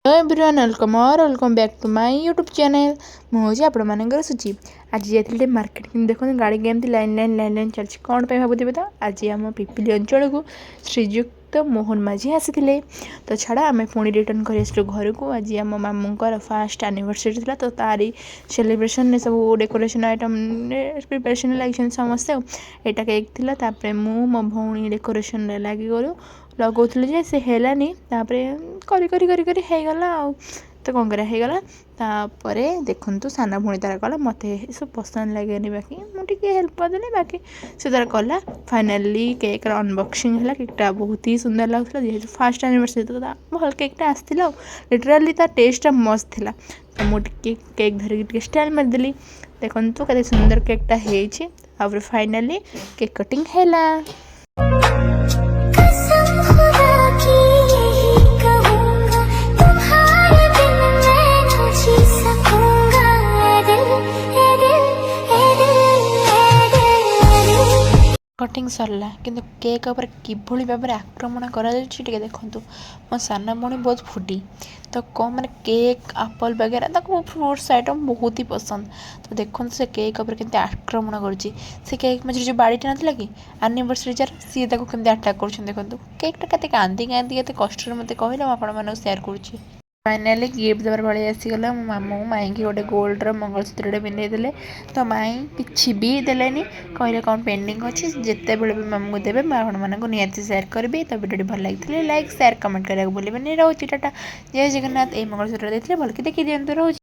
Hello everyone welcome back to my YouTube channel मुझे आपंकर सुची आज जाइए मार्केट कि देखो गाड़ी केमती लाइन लाइन लाइन लाइन चलती कौन पे भावुवे तो आज आम पिपिली अंचल को श्रीजुक्त मोहन माझी आसी तो छाड़ा आम पुणी रिटर्न कर घर को आज आम मामूंकर फास्ट एनिवर्सरी था तो तारी सेलिब्रेशन सब डेकोरेशन आइटम प्रिपेरेसन लगे समस्ते यहाँ केक थी मो भौणी डेकोरेशन लगी गलु लगौलु जे से हेलानी करी करी करी करी गला तो कौन करागला तापर देखु सान भूणी तार कला मत सब पसंद लगे बाकी मुझे हेल्प करदेली बाकी से तार कला फाइनाली केक अनबक्सिंग है केकटा बहुत ही सुंदर लगुला जेहतु फास्ट एनिवर्सरी तो भल केकटा आसाला लिटराली तार टेस्टा मस्त था तो मुझे केक धरिकी स्टाइल मारिदेली देखु के सुंदर केकटा हो फाइनाली केक कटिंग है। कटिंग सरला किंतु केक उपर किभली भाव में आक्रमण करा देखु मो साना भौणी बहुत फुटी तो कौन मैंने केक एप्पल वगैरह फ्रूट्स आइटम बहुत ही पसंद तो देखो से केक उपर केमती आक्रमण करुच्ची से केक मझे जो बाड़ीटा ना कि एनिवर्सरी जार सी केमती अटाक कर देखो केकटा के कांदी कांदी के कष्ट मत कहले मुझे सेयार करुच्ची फाइनाली गिफ्ट देवर भाई आसीगला मो मामू माई की गोटे गोल्डर मंगलसूत्र पिंधे तो माई किसी भी देलेनी कहले कौन पेंडिंग अच्छी जिते बड़े भी मामू देवे आपको निहाती सेयार करी तो वीडियो भल लगी लाइक शेयर कमेंट करा भूलें रोचे टाटा जय जगन्नाथ ये मंगलसूत्र देते भल कि देखी दिखाते रोज।